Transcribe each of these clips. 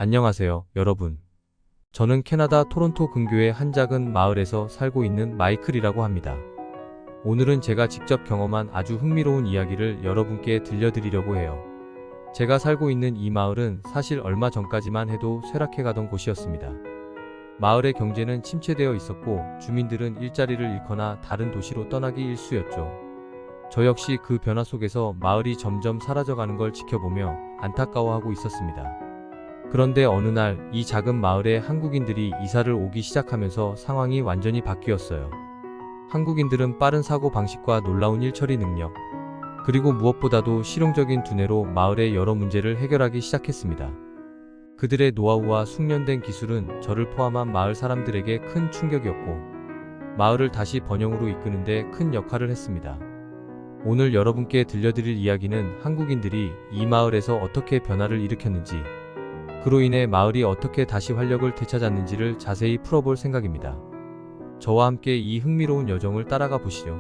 안녕하세요, 여러분. 저는 캐나다 토론토 근교의 한 작은 마을에서 살고 있는 마이클이라고 합니다. 오늘은 제가 직접 경험한 아주 흥미로운 이야기를 여러분께 들려드리려고 해요. 제가 살고 있는 이 마을은 사실 얼마 전까지만 해도 쇠락해가던 곳이었습니다. 마을의 경제는 침체되어 있었고 주민들은 일자리를 잃거나 다른 도시로 떠나기 일쑤였죠. 저 역시 그 변화 속에서 마을이 점점 사라져가는 걸 지켜보며 안타까워하고 있었습니다. 그런데 어느 날 이 작은 마을에 한국인들이 이사를 오기 시작하면서 상황이 완전히 바뀌었어요. 한국인들은 빠른 사고 방식과 놀라운 일처리 능력, 그리고 무엇보다도 실용적인 두뇌로 마을의 여러 문제를 해결하기 시작했습니다. 그들의 노하우와 숙련된 기술은 저를 포함한 마을 사람들에게 큰 충격이었고, 마을을 다시 번영으로 이끄는데 큰 역할을 했습니다. 오늘 여러분께 들려드릴 이야기는 한국인들이 이 마을에서 어떻게 변화를 일으켰는지, 그로 인해 마을이 어떻게 다시 활력을 되찾았는지를 자세히 풀어볼 생각입니다. 저와 함께 이 흥미로운 여정을 따라가 보시죠.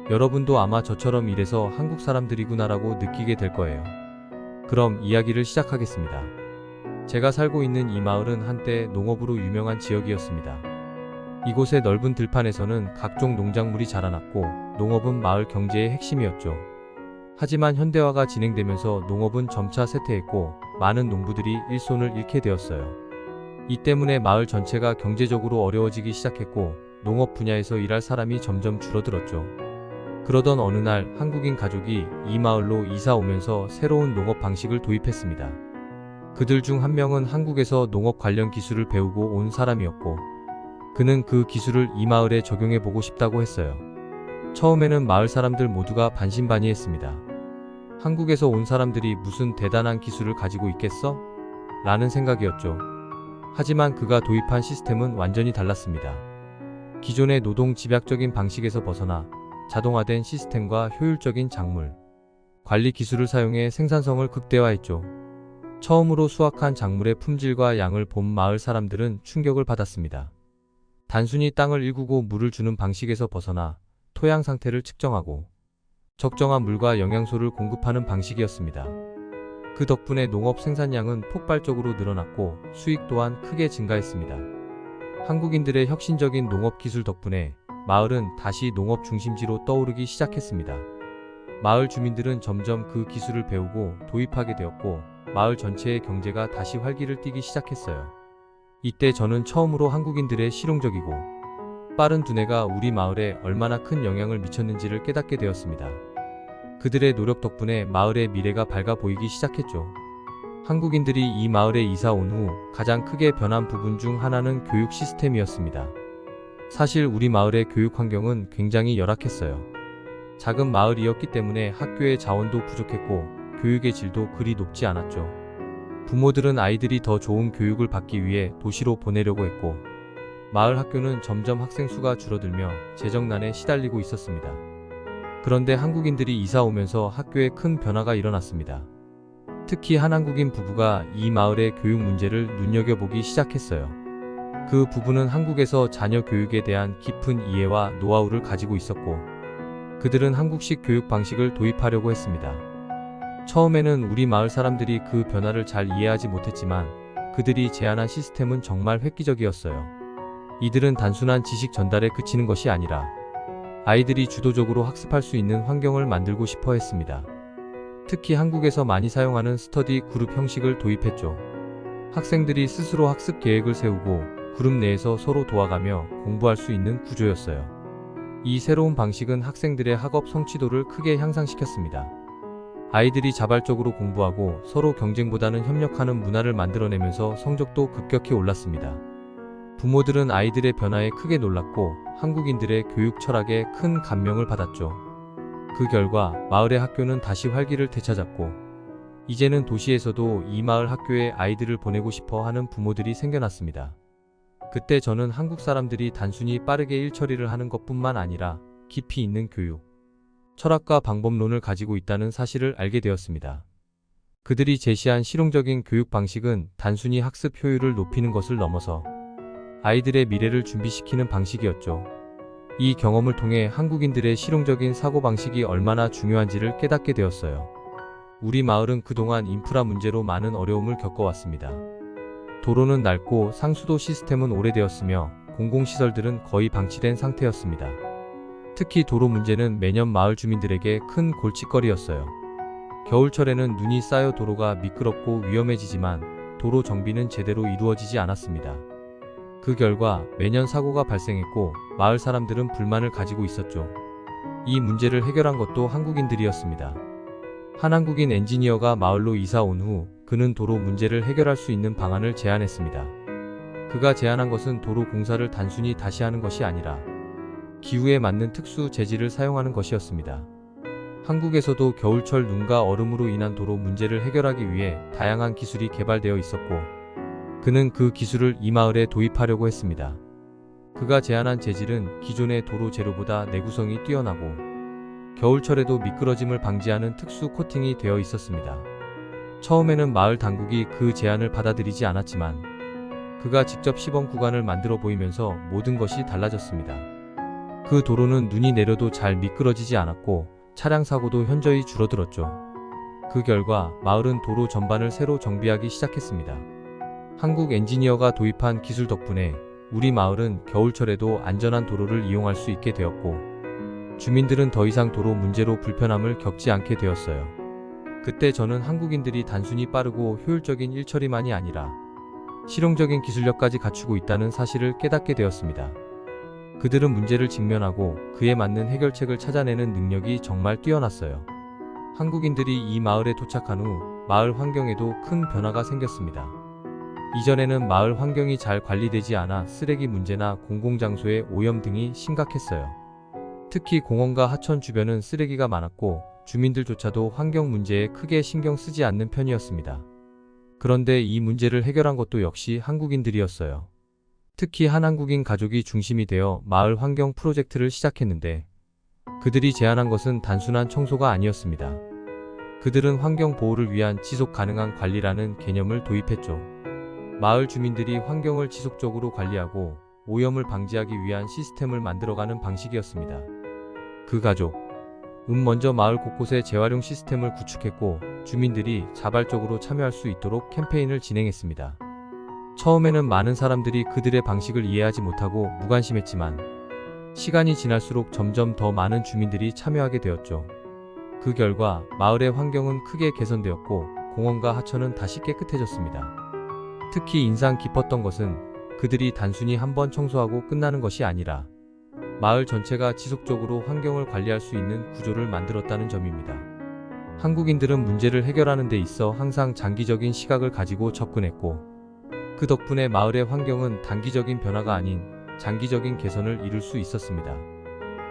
여러분도 아마 저처럼 이래서 한국 사람들이구나라고 느끼게 될 거예요. 그럼 이야기를 시작하겠습니다. 제가 살고 있는 이 마을은 한때 농업으로 유명한 지역이었습니다. 이곳의 넓은 들판에서는 각종 농작물이 자라났고 농업은 마을 경제의 핵심이었죠. 하지만 현대화가 진행되면서 농업은 점차 쇠퇴했고 많은 농부들이 일손을 잃게 되었어요. 이 때문에 마을 전체가 경제적으로 어려워지기 시작했고 농업 분야에서 일할 사람이 점점 줄어들었죠. 그러던 어느 날 한국인 가족이 이 마을로 이사 오면서 새로운 농업 방식을 도입했습니다. 그들 중 한 명은 한국에서 농업 관련 기술을 배우고 온 사람이었고 그는 그 기술을 이 마을에 적용해 보고 싶다고 했어요. 처음에는 마을 사람들 모두가 반신반의했습니다. 한국에서 온 사람들이 무슨 대단한 기술을 가지고 있겠어? 라는 생각이었죠. 하지만 그가 도입한 시스템은 완전히 달랐습니다. 기존의 노동 집약적인 방식에서 벗어나 자동화된 시스템과 효율적인 작물, 관리 기술을 사용해 생산성을 극대화했죠. 처음으로 수확한 작물의 품질과 양을 본 마을 사람들은 충격을 받았습니다. 단순히 땅을 일구고 물을 주는 방식에서 벗어나 토양 상태를 측정하고 적정한 물과 영양소를 공급하는 방식이었습니다. 그 덕분에 농업 생산량은 폭발적으로 늘어났고 수익 또한 크게 증가했습니다. 한국인들의 혁신적인 농업 기술 덕분에 마을은 다시 농업 중심지로 떠오르기 시작했습니다. 마을 주민들은 점점 그 기술을 배우고 도입하게 되었고 마을 전체의 경제가 다시 활기를 띠기 시작했어요. 이때 저는 처음으로 한국인들의 실용적이고 빠른 두뇌가 우리 마을에 얼마나 큰 영향을 미쳤는지를 깨닫게 되었습니다. 그들의 노력 덕분에 마을의 미래가 밝아 보이기 시작했죠. 한국인들이 이 마을에 이사 온 후 가장 크게 변한 부분 중 하나는 교육 시스템이었습니다. 사실 우리 마을의 교육 환경은 굉장히 열악했어요. 작은 마을이었기 때문에 학교의 자원도 부족했고 교육의 질도 그리 높지 않았죠. 부모들은 아이들이 더 좋은 교육을 받기 위해 도시로 보내려고 했고 마을 학교는 점점 학생 수가 줄어들며 재정난에 시달리고 있었습니다. 그런데 한국인들이 이사 오면서 학교에 큰 변화가 일어났습니다. 특히 한 한국인 부부가 이 마을의 교육 문제를 눈여겨보기 시작했어요. 그 부부는 한국에서 자녀 교육에 대한 깊은 이해와 노하우를 가지고 있었고 그들은 한국식 교육 방식을 도입하려고 했습니다. 처음에는 우리 마을 사람들이 그 변화를 잘 이해하지 못했지만 그들이 제안한 시스템은 정말 획기적이었어요. 이들은 단순한 지식 전달에 그치는 것이 아니라 아이들이 주도적으로 학습할 수 있는 환경을 만들고 싶어 했습니다. 특히 한국에서 많이 사용하는 스터디 그룹 형식을 도입했죠. 학생들이 스스로 학습 계획을 세우고 그룹 내에서 서로 도와가며 공부할 수 있는 구조였어요. 이 새로운 방식은 학생들의 학업 성취도를 크게 향상시켰습니다. 아이들이 자발적으로 공부하고 서로 경쟁보다는 협력하는 문화를 만들어내면서 성적도 급격히 올랐습니다. 부모들은 아이들의 변화에 크게 놀랐고 한국인들의 교육 철학에 큰 감명을 받았죠. 그 결과 마을의 학교는 다시 활기를 되찾았고 이제는 도시에서도 이 마을 학교에 아이들을 보내고 싶어 하는 부모들이 생겨났습니다. 그때 저는 한국 사람들이 단순히 빠르게 일처리를 하는 것뿐만 아니라 깊이 있는 교육, 철학과 방법론을 가지고 있다는 사실을 알게 되었습니다. 그들이 제시한 실용적인 교육 방식은 단순히 학습 효율을 높이는 것을 넘어서 아이들의 미래를 준비시키는 방식이었죠. 이 경험을 통해 한국인들의 실용적인 사고방식이 얼마나 중요한지를 깨닫게 되었어요. 우리 마을은 그동안 인프라 문제로 많은 어려움을 겪어왔습니다. 도로는 낡고 상수도 시스템은 오래되었으며 공공시설들은 거의 방치된 상태였습니다. 특히 도로 문제는 매년 마을 주민들에게 큰 골칫거리였어요. 겨울철에는 눈이 쌓여 도로가 미끄럽고 위험해지지만 도로 정비는 제대로 이루어지지 않았습니다. 그 결과 매년 사고가 발생했고 마을 사람들은 불만을 가지고 있었죠. 이 문제를 해결한 것도 한국인들이었습니다. 한 한국인 엔지니어가 마을로 이사 온 후 그는 도로 문제를 해결할 수 있는 방안을 제안했습니다. 그가 제안한 것은 도로 공사를 단순히 다시 하는 것이 아니라 기후에 맞는 특수 재질을 사용하는 것이었습니다. 한국에서도 겨울철 눈과 얼음으로 인한 도로 문제를 해결하기 위해 다양한 기술이 개발되어 있었고 그는 그 기술을 이 마을에 도입하려고 했습니다. 그가 제안한 재질은 기존의 도로 재료보다 내구성이 뛰어나고 겨울철에도 미끄러짐을 방지하는 특수 코팅이 되어 있었습니다. 처음에는 마을 당국이 그 제안을 받아들이지 않았지만 그가 직접 시범 구간을 만들어 보이면서 모든 것이 달라졌습니다. 그 도로는 눈이 내려도 잘 미끄러지지 않았고 차량 사고도 현저히 줄어들었죠. 그 결과 마을은 도로 전반을 새로 정비하기 시작했습니다. 한국 엔지니어가 도입한 기술 덕분에 우리 마을은 겨울철에도 안전한 도로를 이용할 수 있게 되었고 주민들은 더 이상 도로 문제로 불편함을 겪지 않게 되었어요. 그때 저는 한국인들이 단순히 빠르고 효율적인 일처리만이 아니라 실용적인 기술력까지 갖추고 있다는 사실을 깨닫게 되었습니다. 그들은 문제를 직면하고 그에 맞는 해결책을 찾아내는 능력이 정말 뛰어났어요. 한국인들이 이 마을에 도착한 후 마을 환경에도 큰 변화가 생겼습니다. 이전에는 마을 환경이 잘 관리되지 않아 쓰레기 문제나 공공장소의 오염 등이 심각했어요. 특히 공원과 하천 주변은 쓰레기가 많았고 주민들조차도 환경 문제에 크게 신경 쓰지 않는 편이었습니다. 그런데 이 문제를 해결한 것도 역시 한국인들이었어요. 특히 한 한국인 가족이 중심이 되어 마을 환경 프로젝트를 시작했는데 그들이 제안한 것은 단순한 청소가 아니었습니다. 그들은 환경 보호를 위한 지속 가능한 관리라는 개념을 도입했죠. 마을 주민들이 환경을 지속적으로 관리하고 오염을 방지하기 위한 시스템을 만들어가는 방식이었습니다. 그 가족은 먼저 마을 곳곳에 재활용 시스템을 구축했고 주민들이 자발적으로 참여할 수 있도록 캠페인을 진행했습니다. 처음에는 많은 사람들이 그들의 방식을 이해하지 못하고 무관심했지만 시간이 지날수록 점점 더 많은 주민들이 참여하게 되었죠. 그 결과 마을의 환경은 크게 개선되었고 공원과 하천은 다시 깨끗해졌습니다. 특히 인상 깊었던 것은 그들이 단순히 한번 청소하고 끝나는 것이 아니라 마을 전체가 지속적으로 환경을 관리할 수 있는 구조를 만들었다는 점입니다. 한국인들은 문제를 해결하는 데 있어 항상 장기적인 시각을 가지고 접근했고 그 덕분에 마을의 환경은 단기적인 변화가 아닌 장기적인 개선을 이룰 수 있었습니다.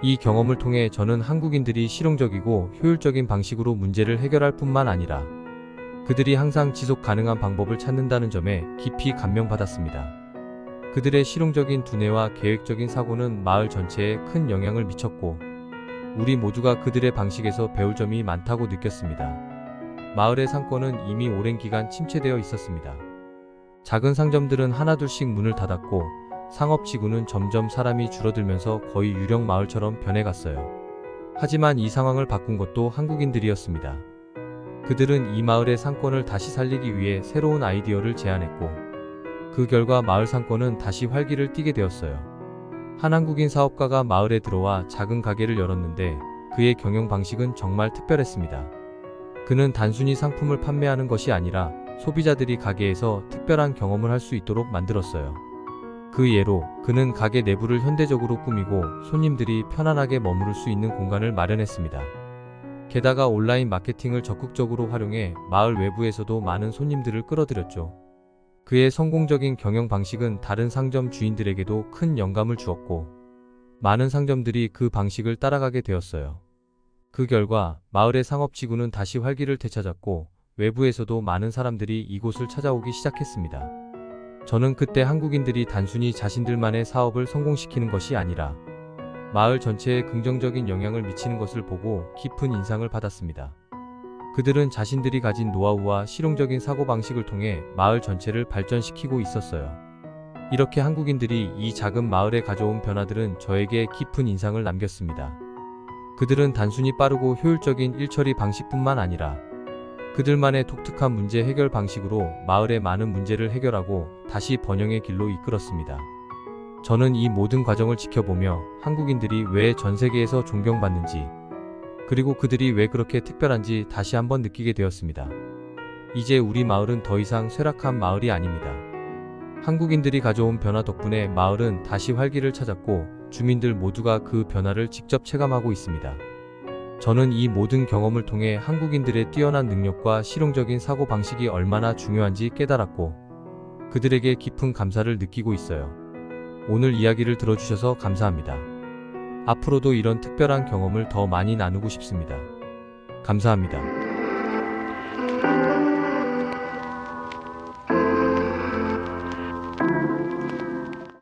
이 경험을 통해 저는 한국인들이 실용적이고 효율적인 방식으로 문제를 해결할 뿐만 아니라 그들이 항상 지속 가능한 방법을 찾는다는 점에 깊이 감명받았습니다. 그들의 실용적인 두뇌와 계획적인 사고는 마을 전체에 큰 영향을 미쳤고 우리 모두가 그들의 방식에서 배울 점이 많다고 느꼈습니다. 마을의 상권은 이미 오랜 기간 침체되어 있었습니다. 작은 상점들은 하나둘씩 문을 닫았고 상업지구는 점점 사람이 줄어들면서 거의 유령 마을처럼 변해갔어요. 하지만 이 상황을 바꾼 것도 한국인들이었습니다. 그들은 이 마을의 상권을 다시 살리기 위해 새로운 아이디어를 제안했고 그 결과 마을 상권은 다시 활기를 띠게 되었어요. 한 한국인 사업가가 마을에 들어와 작은 가게를 열었는데 그의 경영 방식은 정말 특별했습니다. 그는 단순히 상품을 판매하는 것이 아니라 소비자들이 가게에서 특별한 경험을 할 수 있도록 만들었어요. 그 예로 그는 가게 내부를 현대적으로 꾸미고 손님들이 편안하게 머무를 수 있는 공간을 마련했습니다. 게다가 온라인 마케팅을 적극적으로 활용해 마을 외부에서도 많은 손님들을 끌어들였죠. 그의 성공적인 경영 방식은 다른 상점 주인들에게도 큰 영감을 주었고 많은 상점들이 그 방식을 따라가게 되었어요. 그 결과 마을의 상업지구는 다시 활기를 되찾았고 외부에서도 많은 사람들이 이곳을 찾아오기 시작했습니다. 저는 그때 한국인들이 단순히 자신들만의 사업을 성공시키는 것이 아니라 마을 전체에 긍정적인 영향을 미치는 것을 보고 깊은 인상을 받았습니다. 그들은 자신들이 가진 노하우와 실용적인 사고방식을 통해 마을 전체를 발전시키고 있었어요. 이렇게 한국인들이 이 작은 마을에 가져온 변화들은 저에게 깊은 인상을 남겼습니다. 그들은 단순히 빠르고 효율적인 일처리 방식뿐만 아니라 그들만의 독특한 문제 해결 방식으로 마을의 많은 문제를 해결하고 다시 번영의 길로 이끌었습니다. 저는 이 모든 과정을 지켜보며 한국인들이 왜 전 세계에서 존경받는지, 그리고 그들이 왜 그렇게 특별한지 다시 한번 느끼게 되었습니다. 이제 우리 마을은 더 이상 쇠락한 마을이 아닙니다. 한국인들이 가져온 변화 덕분에 마을은 다시 활기를 찾았고 주민들 모두가 그 변화를 직접 체감하고 있습니다. 저는 이 모든 경험을 통해 한국인들의 뛰어난 능력과 실용적인 사고방식이 얼마나 중요한지 깨달았고 그들에게 깊은 감사를 느끼고 있어요. 오늘 이야기를 들어주셔서 감사합니다. 앞으로도 이런 특별한 경험을 더 많이 나누고 싶습니다. 감사합니다.